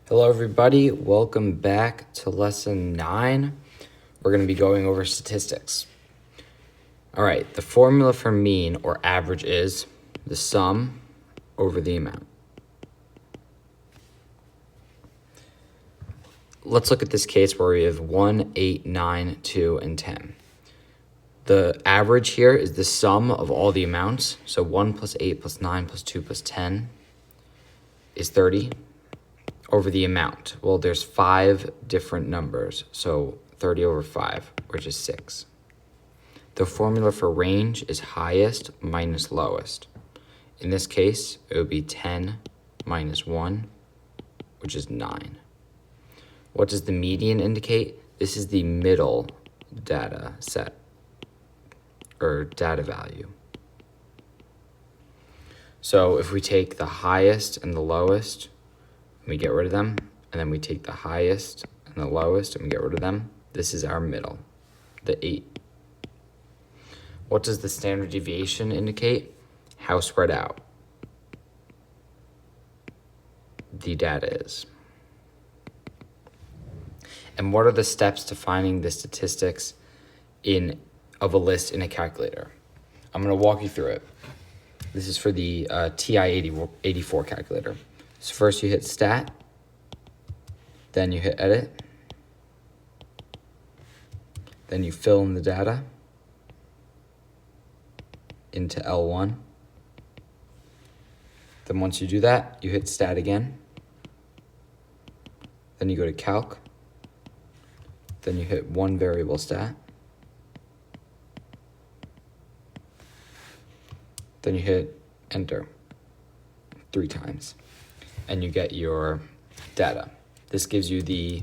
Hello everybody, welcome back to lesson 9. We're going to be going over statistics. All right, the formula for mean or average is the sum over the amount. Let's look at this case where we have 1, 8, 9, 2, and 10. The average here is the sum of all the amounts. So 1 plus 8 plus 9 plus 2 plus 10 is 30 over the amount. Well, there's 5 different numbers, so 30 over 5, which is 6. The formula for range is highest minus lowest. In this case, it would be 10 minus 1, which is 9. What does the median indicate? This is the middle data set, or data value. So if we take the highest and the lowest, and we get rid of them, and then we take the highest and the lowest and we get rid of them, this is our middle, the 8. What does the standard deviation indicate? How spread out the data is. And what are the steps to finding the statistics of a list in a calculator? I'm going to walk you through it. This is for the TI-84 calculator. So first you hit Stat, then you hit Edit, then you fill in the data into L1. Then once you do that, you hit Stat again. Then you go to Calc. Then you hit one variable stat. Then you hit Enter 3 times. And you get your data. This gives you the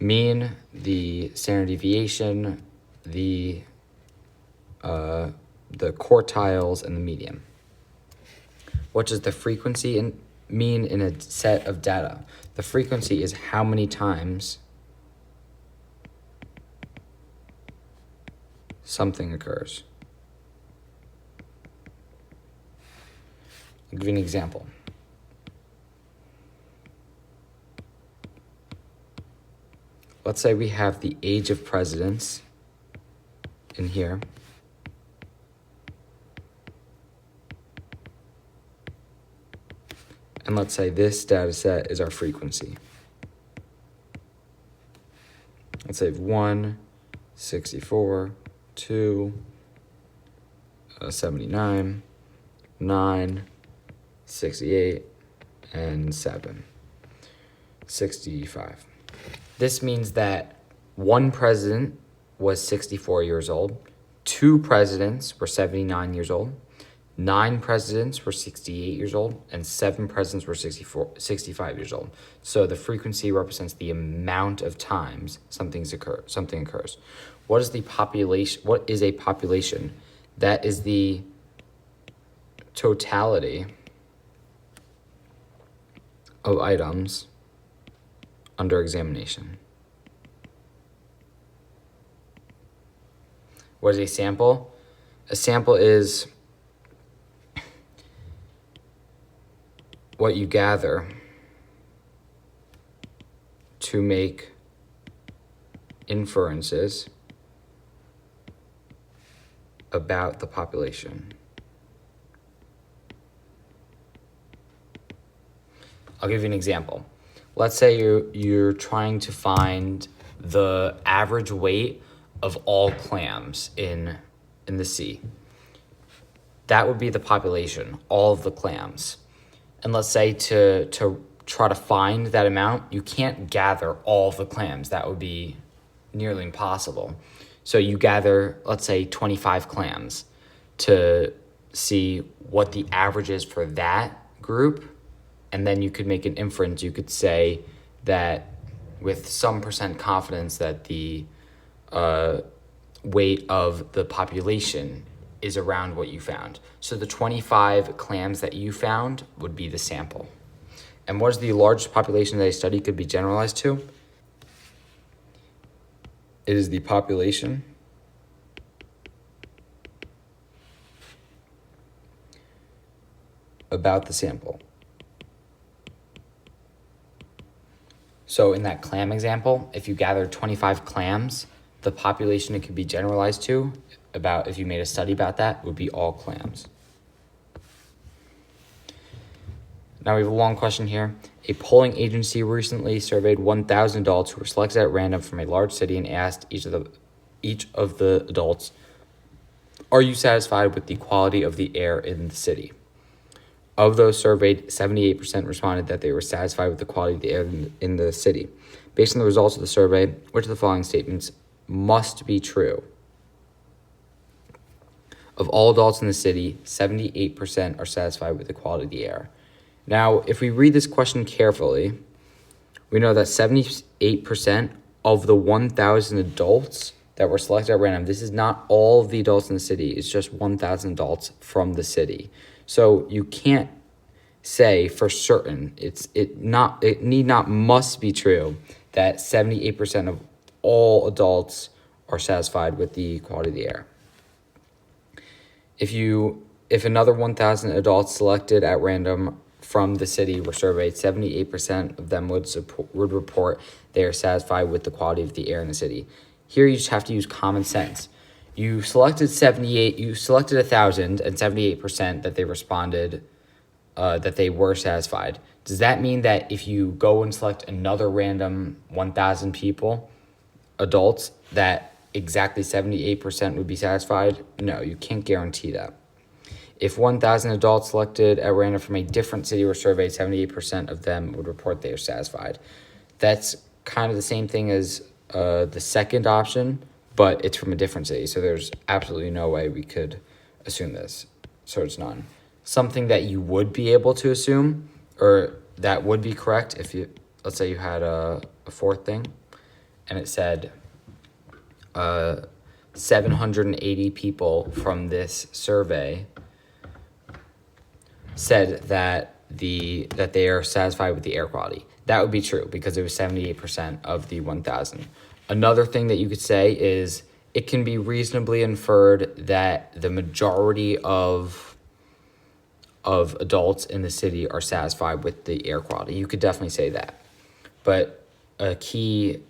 mean, the standard deviation, the quartiles, and the median. What does the frequency mean in a set of data? The frequency is how many times something occurs. I'll give you an example. Let's say we have the age of presidents in here. And let's say this data set is our frequency. Let's say 1, 64, 2, 79, 9, 68, and 7, 65. This means that one president was 64 years old, 2 presidents were 79 years old, 9 presidents were 68 years old, and 7 presidents were 65 years old. So the frequency represents the amount of times something occurs. What is the population? What is a population? That is the totality of items under examination. What is a sample? A sample is what you gather to make inferences about the population. I'll give you an example. Let's say you're trying to find the average weight of all clams in the sea. That would be the population, all of the clams. And let's say to try to find that amount, you can't gather all of the clams. That would be nearly impossible. So you gather, let's say, 25 clams to see what the average is for that group. And then you could make an inference. You could say that with some % confidence that the weight of the population is around what you found. So the 25 clams that you found would be the sample. And what is the largest population that a study could be generalized to? It is the population about the sample. So in that clam example, if you gathered 25 clams, the population it could be generalized to, about if you made a study about that, would be all clams. Now we have a long question here. A polling agency recently surveyed 1,000 adults who were selected at random from a large city and asked each of the adults, "Are you satisfied with the quality of the air in the city?" Of those surveyed, 78% responded that they were satisfied with the quality of the air in the city. Based on the results of the survey, which of the following statements must be true? Of all adults in the city, 78% are satisfied with the quality of the air. Now, if we read this question carefully, we know that 78% of the 1,000 adults that were selected at random, this is not all of the adults in the city, it's just 1,000 adults from the city. So you can't say for certain, it must be true that 78% of all adults are satisfied with the quality of the air. If another 1,000 adults selected at random from the city were surveyed, 78% of them would report they are satisfied with the quality of the air in the city. Here you just have to use common sense. You selected 1,000 and 78% that they responded that they were satisfied. Does that mean that if you go and select another random 1,000 people, adults, that exactly 78% would be satisfied? No, you can't guarantee that. If 1,000 adults selected at random from a different city were surveyed, 78% of them would report they are satisfied. That's kind of the same thing as the second option, but it's from a different city. So there's absolutely no way we could assume this. So it's none. Something that you would be able to assume, or that would be correct if you, let's say you had a fourth thing, and it said 780 people from this survey said that they are satisfied with the air quality. That would be true because it was 78% of the 1,000. Another thing that you could say is it can be reasonably inferred that the majority of adults in the city are satisfied with the air quality. You could definitely say that. But a key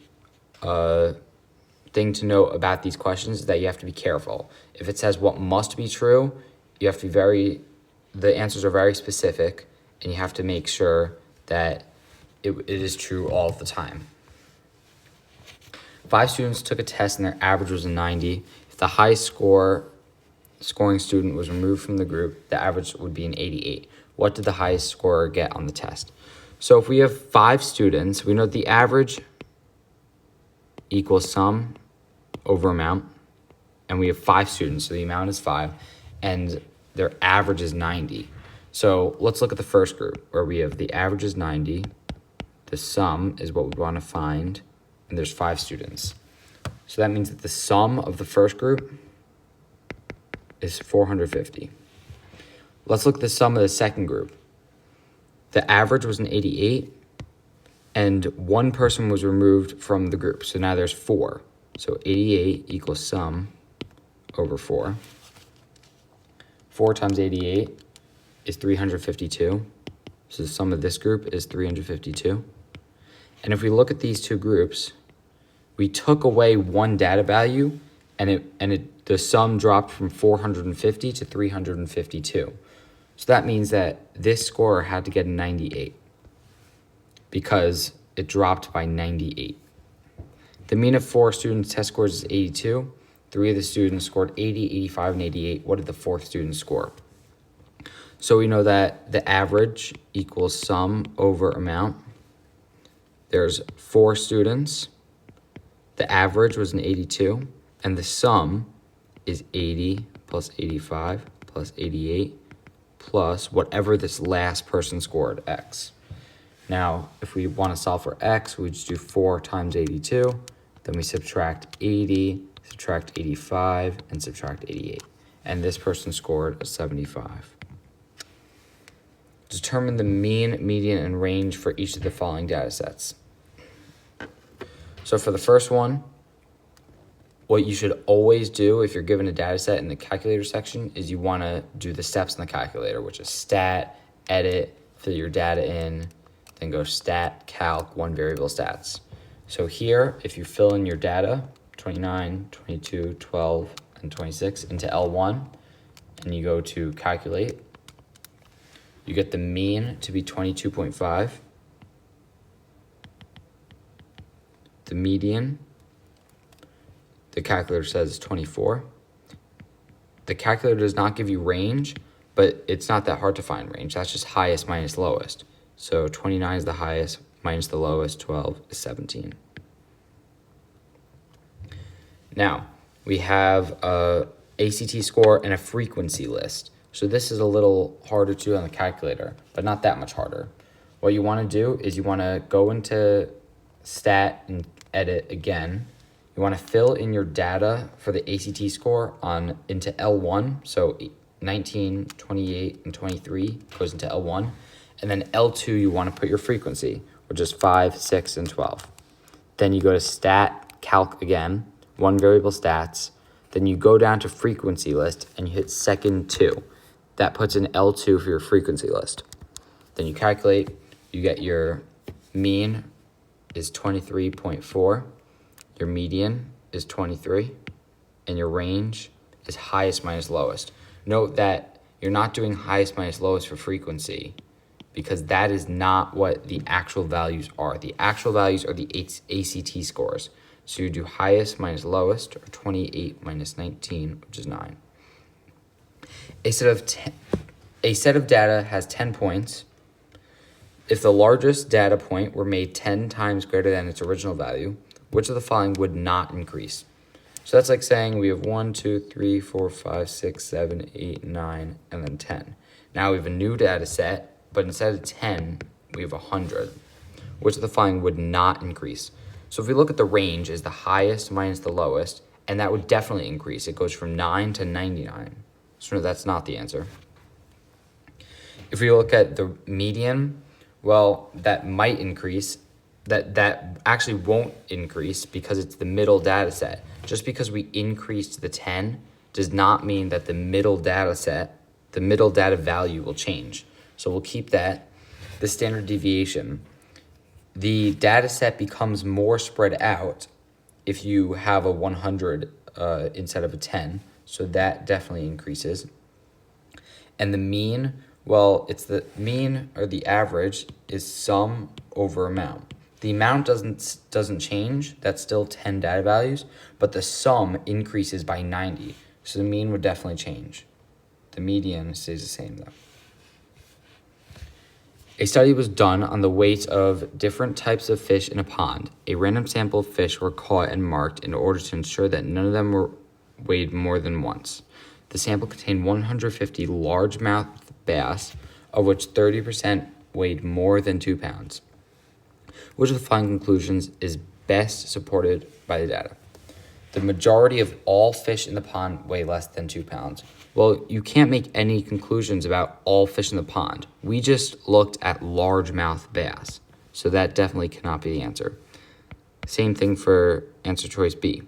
thing to note about these questions is that you have to be careful. If it says what must be true, you have to be the answers are very specific, and you have to make sure that it is true all of the time. 5 students took a test and their average was a 90. If the highest scoring student was removed from the group, the average would be an 88. What did the highest scorer get on the test? So if we have 5 students, we know the average equals sum over amount, and we have 5 students, so the amount is 5, and their average is 90. So let's look at the first group where we have the average is 90, the sum is what we want to find, and there's 5 students. So that means that the sum of the first group is 450. Let's look at the sum of the second group. The average was an 88, and 1 person was removed from the group. So now there's 4. So 88 equals sum over 4. 4 times 88 is 352. So the sum of this group is 352. And if we look at these two groups, we took away one data value, and the sum dropped from 450 to 352. So that means that this scorer had to get a 98 because it dropped by 98. The mean of 4 students' test scores is 82. 3 of the students scored 80, 85, and 88. What did the 4th student score? So we know that the average equals sum over amount. There's 4 students. The average was an 82, and the sum is 80 plus 85 plus 88 plus whatever this last person scored, x. Now, if we want to solve for x, we just do 4 times 82, then we subtract 80, subtract 85, and subtract 88. And this person scored a 75. Determine the mean, median, and range for each of the following data sets. So for the first one, what you should always do if you're given a data set in the calculator section is you want to do the steps in the calculator, which is stat, edit, fill your data in, then go stat, calc, one variable stats. So here, if you fill in your data, 29, 22, 12, and 26 into L1, and you go to calculate, you get the mean to be 22.5, the median, the calculator says 24. The calculator does not give you range, but it's not that hard to find range. That's just highest minus lowest. So 29 is the highest, minus the lowest, 12 is 17. Now, we have a ACT score and a frequency list. So this is a little harder to do on the calculator, but not that much harder. What you want to do is you want to go into stat and edit again. You want to fill in your data for the ACT score into L1. So 19, 28, and 23 goes into L1. And then L2, you want to put your frequency, which is 5, 6, and 12. Then you go to stat, calc again, one variable stats. Then you go down to frequency list and you hit second 2. That puts in L2 for your frequency list. Then you calculate, you get your mean is 23.4, your median is 23, and your range is highest minus lowest. Note that you're not doing highest minus lowest for frequency because that is not what the actual values are. The actual values are the ACT scores. So you do highest minus lowest, or 28 minus 19, which is 9. A set of data has 10 points. If the largest data point were made 10 times greater than its original value, which of the following would not increase? So that's like saying we have 1, 2, 3, 4, 5, 6, 7, 8, 9, and then 10. Now we have a new data set, but instead of 10, we have 100. Which of the following would not increase? So if we look at the range as the highest minus the lowest, and that would definitely increase. It goes from 9 to 99. So no, that's not the answer. If we look at the median, well, that might increase. That actually won't increase because it's the middle data set. Just because we increased the 10 does not mean that the middle data set, the middle data value will change. So we'll keep that. The standard deviation. The data set becomes more spread out if you have a 100 instead of a 10. So that definitely increases. And the mean, well, it's the mean or the average is sum over amount. The amount doesn't change. That's still 10 data values, but the sum increases by 90. So the mean would definitely change. The median stays the same though. A study was done on the weight of different types of fish in a pond. A random sample of fish were caught and marked in order to ensure that none of them were weighed more than once. The sample contained 150 largemouth bass, of which 30% weighed more than 2 pounds. Which of the following conclusions is best supported by the data? The majority of all fish in the pond weigh less than 2 pounds. Well, you can't make any conclusions about all fish in the pond. We just looked at largemouth bass. So that definitely cannot be the answer. Same thing for answer choice B.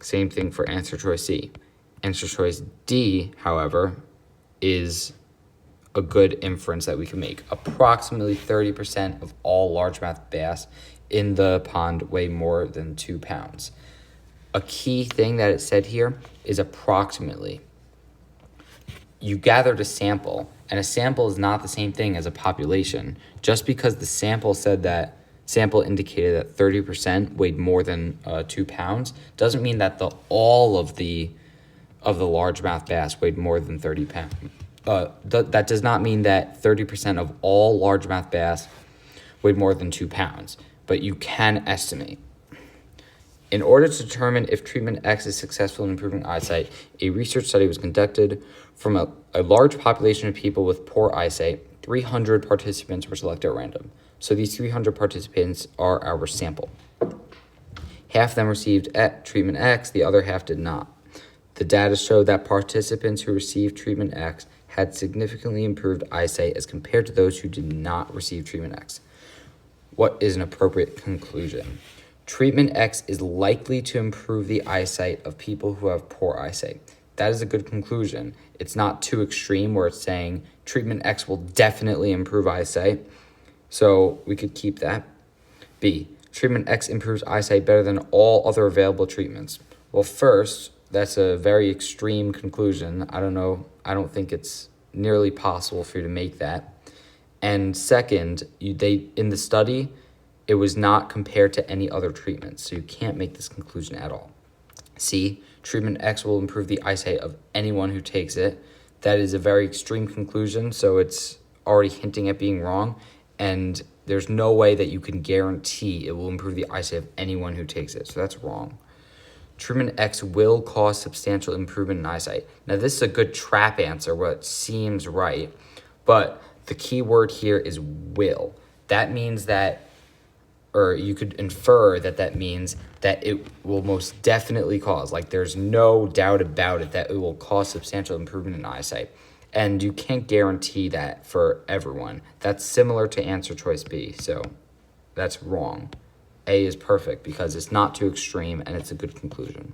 Same thing for answer choice C. Answer choice D, however, is a good inference that we can make. Approximately 30% of all largemouth bass in the pond weigh more than 2 pounds. A key thing that it said here is approximately. You gathered a sample, and a sample is not the same thing as a population. Just because the sample indicated that 30% weighed more than 2 pounds doesn't mean that all of the largemouth bass weighed more than 30 pounds. That does not mean that 30% of all largemouth bass weighed more than 2 pounds, but you can estimate. In order to determine if treatment X is successful in improving eyesight, a research study was conducted from a large population of people with poor eyesight. 300 participants were selected at random. So these 300 participants are our sample. Half of them received treatment X, the other half did not. The data showed that participants who received treatment X had significantly improved eyesight as compared to those who did not receive treatment X. What is an appropriate conclusion? Treatment X is likely to improve the eyesight of people who have poor eyesight. That is a good conclusion. It's not too extreme where it's saying treatment X will definitely improve eyesight. So we could keep that. B, treatment X improves eyesight better than all other available treatments. Well, first, that's a very extreme conclusion. I don't think it's nearly possible for you to make that. And second, in the study, it was not compared to any other treatments, so you can't make this conclusion at all. C, treatment X will improve the eyesight of anyone who takes it. That is a very extreme conclusion, so it's already hinting at being wrong, and there's no way that you can guarantee it will improve the eyesight of anyone who takes it, so that's wrong. Treatment X will cause substantial improvement in eyesight. Now, this is a good trap answer, what seems right, but the key word here is will. That means that, or you could infer that means that it will most definitely cause, like there's no doubt about it, that it will cause substantial improvement in eyesight. And you can't guarantee that for everyone. That's similar to answer choice B, so that's wrong. A is perfect because it's not too extreme and it's a good conclusion.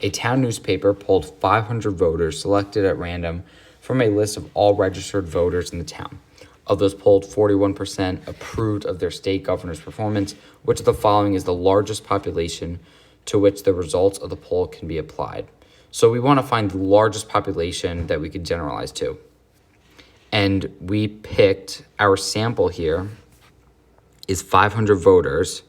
A town newspaper polled 500 voters selected at random from a list of all registered voters in the town. Of those polled, 41% approved of their state governor's performance. Which of the following is the largest population to which the results of the poll can be applied? So we want to find the largest population that we could generalize to. And we picked, our sample here is 500 voters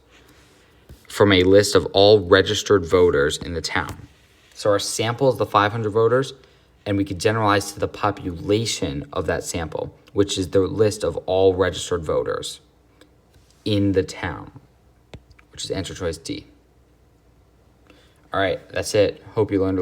from a list of all registered voters in the town. So our sample is the 500 voters, and we could generalize to the population of that sample, which is the list of all registered voters in the town, which is answer choice D. All right, that's it. Hope you learned a lot.